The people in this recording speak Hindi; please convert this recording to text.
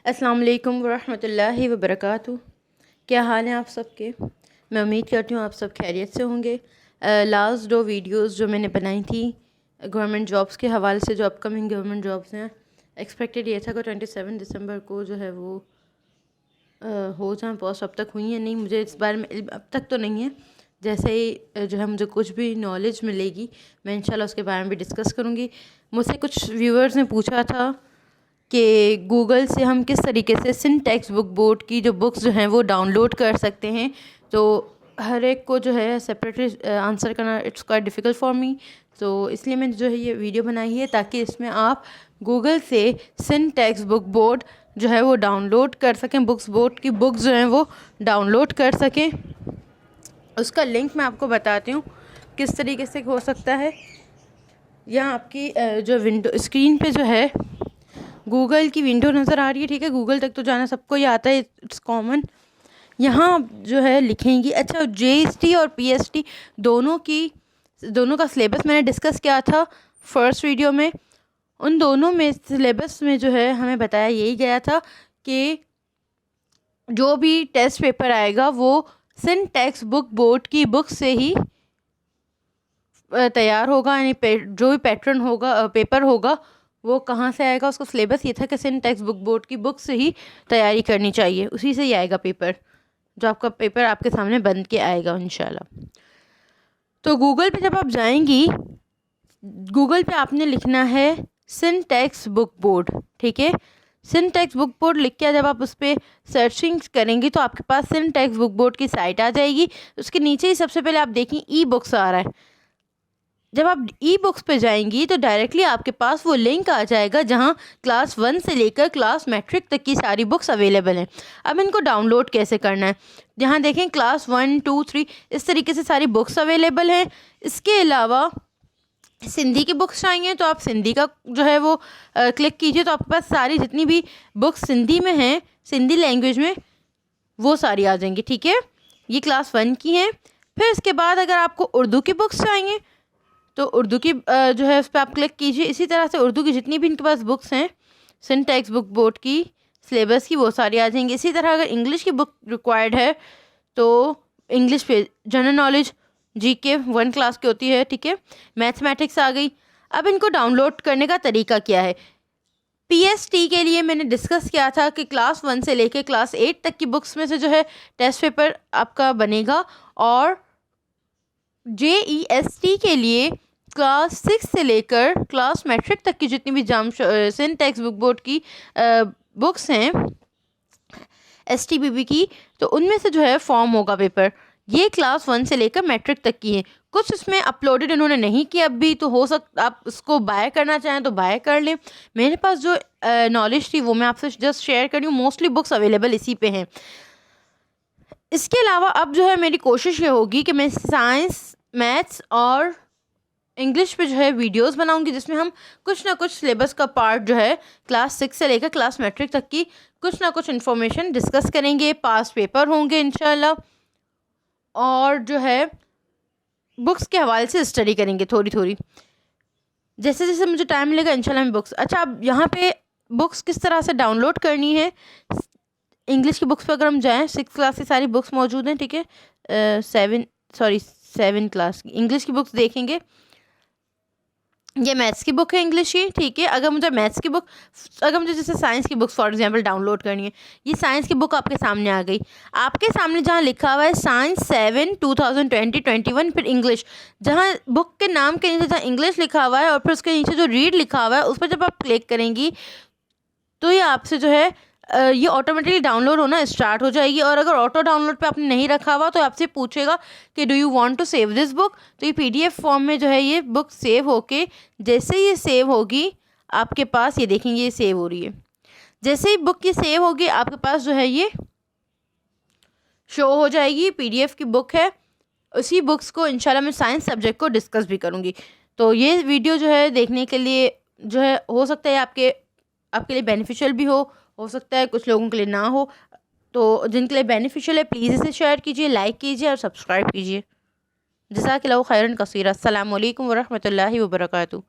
अस्सलाम वालेकुम वरहमतुल्लाहि वबरकातुहू। क्या हाल है आप सबके? मैं उम्मीद करती हूँ आप सब खैरियत से होंगे। लास्ट 2 वीडियोस जो मैंने बनाई थी गवर्नमेंट जॉब्स के हवाले से, जो अपकमिंग गवर्नमेंट जॉब्स हैं, एक्सपेक्टेड ये था कि 27 दिसंबर को जो है वो हो जाए पोस्ट। अब तक हुई है नहीं, मुझे इस बारे में अब तक तो नहीं है। जैसे ही जो है मुझे कुछ भी नॉलेज मिलेगी मैं इंशाल्लाह उसके बारे में भी डिस्कस करूँगी। मुझसे कुछ व्यूअर्स ने पूछा था कि गूगल से हम किस तरीके से सिंटैक्स बुक बोर्ड की जो बुक्स जो हैं वो डाउनलोड कर सकते हैं। तो हर एक को जो है सेपरेटली आंसर करना it's quite difficult for me. तो इसलिए मैंने जो है ये वीडियो बनाई है ताकि इसमें आप गूगल से सिंटैक्स बुक बोर्ड जो है वो डाउनलोड कर सकें, बुक्स बोर्ड की बुक्स जो हैं वो डाउनलोड कर सकें। उसका लिंक मैं आपको बताती हूँ किस तरीके से हो सकता है। यहाँ आपकी जो विंडो स्क्रीन पे जो है गूगल की विंडो नज़र आ रही है, ठीक है। गूगल तक तो जाना सबको ही आता है, इट्स कॉमन। यहाँ जो है लिखेंगी, अच्छा JST और PST दोनों का सिलेबस मैंने डिस्कस किया था फर्स्ट वीडियो में। उन दोनों में सिलेबस में जो है हमें बताया यही गया था कि जो भी टेस्ट पेपर आएगा वो सिंटैक्स बुक बोर्ड की बुक से ही तैयार होगा, यानी जो भी पैटर्न होगा पेपर होगा वो कहाँ से आएगा। उसका सिलेबस ये था कि सिंटैक्स बुक बोर्ड की बुक से ही तैयारी करनी चाहिए, उसी से ही आएगा पेपर, जो आपका पेपर आपके सामने बन के आएगा इंशाल्लाह। तो गूगल पे जब आप जाएंगी, गूगल पे आपने लिखना है सिंटैक्स बुक बोर्ड, ठीक है। सिंटैक्स बुक बोर्ड लिख के जब आप उस पर सर्चिंग करेंगी तो आपके पास सिंटैक्स बुक बोर्ड की साइट आ जाएगी। उसके नीचे ही सबसे पहले आप देखें ई बुक्स आ रहा है। जब आप ई बुक्स पे जाएंगी तो डायरेक्टली आपके पास वो लिंक आ जाएगा जहाँ क्लास 1 से लेकर क्लास मैट्रिक तक की सारी बुक्स अवेलेबल हैं। अब इनको डाउनलोड कैसे करना है, यहाँ देखें क्लास 1, 2, 3 इस तरीके से सारी बुक्स अवेलेबल हैं। इसके अलावा सिंधी की बुक्स चाहिए तो आप सिंधी का जो है वो क्लिक कीजिए, तो आपके पास सारी जितनी भी बुक्स सिंधी में हैं, सिंधी लैंग्वेज में, वो सारी आ जाएंगी, ठीक है। ये क्लास 1 की हैं। फिर इसके बाद अगर आपको उर्दू की बुक्स चाहिए तो उर्दू की जो है उस पर आप क्लिक कीजिए। इसी तरह से उर्दू की जितनी भी इनके पास बुक्स हैं सिंटैक्स बुक बोर्ड की सिलेबस की, वो सारी आ जाएंगी। इसी तरह अगर इंग्लिश की बुक रिक्वायर्ड है तो इंग्लिश पे जनरल नॉलेज GK 1 क्लास की होती है, ठीक है। मैथमेटिक्स आ गई। अब इनको डाउनलोड करने का तरीका क्या है। PST के लिए मैंने डिस्कस किया था कि क्लास 1 से लेकर क्लास 8 तक की बुक्स में से जो है टेस्ट पेपर आपका बनेगा, और JEST के लिए क्लास 6 से लेकर क्लास मैट्रिक तक की जितनी भी सिंटैक्स बुक बोर्ड की बुक्स हैं STBB की, तो उनमें से जो है फॉर्म होगा पेपर। ये क्लास 1 से लेकर मैट्रिक तक की है। कुछ इसमें अपलोडेड इन्होंने नहीं किया अभी, तो हो सकता आप इसको बाय करना चाहें तो बाय कर लें। मेरे पास जो नॉलेज थी वो मैं आपसे जस्ट शेयर कर रही हूँ। मोस्टली बुक्स अवेलेबल इसी पे हैं। इसके अलावा अब जो है मेरी कोशिश ये होगी कि मैं साइंस, मैथ्स और इंग्लिश पे जो है वीडियोस बनाऊंगी, जिसमें हम कुछ ना कुछ सिलेबस का पार्ट जो है क्लास 6 से लेकर क्लास मैट्रिक तक की कुछ ना कुछ इन्फॉर्मेशन डिस्कस करेंगे। पास पेपर होंगे इंशाल्लाह, और जो है बुक्स के हवाले से स्टडी करेंगे थोड़ी थोड़ी, जैसे जैसे मुझे टाइम मिलेगा इंशाल्लाह मैं बुक्स। अच्छा, अब यहाँ पे बुक्स किस तरह से डाउनलोड करनी है। इंग्लिश की बुक्स पर अगर हम जाएँ 6 क्लास की सारी बुक्स मौजूद हैं, ठीक है। 7 क्लास की इंग्लिश की बुक्स देखेंगे। ये मैथ्स की बुक है इंग्लिश की, ठीक है। अगर मुझे मैथ्स की बुक, अगर मुझे जैसे साइंस की बुक्स फॉर एग्जांपल डाउनलोड करनी है, ये साइंस की बुक आपके सामने आ गई। आपके सामने जहाँ लिखा हुआ है साइंस 7 2020-21, फिर इंग्लिश, जहाँ बुक के नाम के नीचे जहाँ इंग्लिश लिखा हुआ है और फिर उसके नीचे जो रीड लिखा हुआ है उस पर जब आप क्लिक करेंगी तो ये आपसे जो है ये ऑटोमेटिकली डाउनलोड होना स्टार्ट हो जाएगी। और अगर ऑटो डाउनलोड पे आपने नहीं रखा हुआ तो आपसे पूछेगा कि do you want to save this book. तो ये PDF फॉर्म में जो है ये बुक सेव होके, जैसे ये सेव होगी आपके पास, ये देखेंगे ये सेव हो रही है। जैसे ही बुक की सेव होगी आपके पास जो है ये शो हो जाएगी। PDF की बुक है। उसी बुक्स को इंशाल्लाह मैं साइंस सब्जेक्ट को डिस्कस भी करूँगी। तो ये वीडियो जो है देखने के लिए जो है हो सकता है आपके लिए बेनिफिशियल भी हो सकता है कुछ लोगों के लिए ना हो। तो जिनके लिए बेनिफिशियल है प्लीज़ इसे शेयर कीजिए, लाइक कीजिए और सब्सक्राइब कीजिए। जज़ाकल्लाहु खैरन कसीरा। अस्सलामु अलैकुम वरहमतुल्लाहि वबरकातुहू।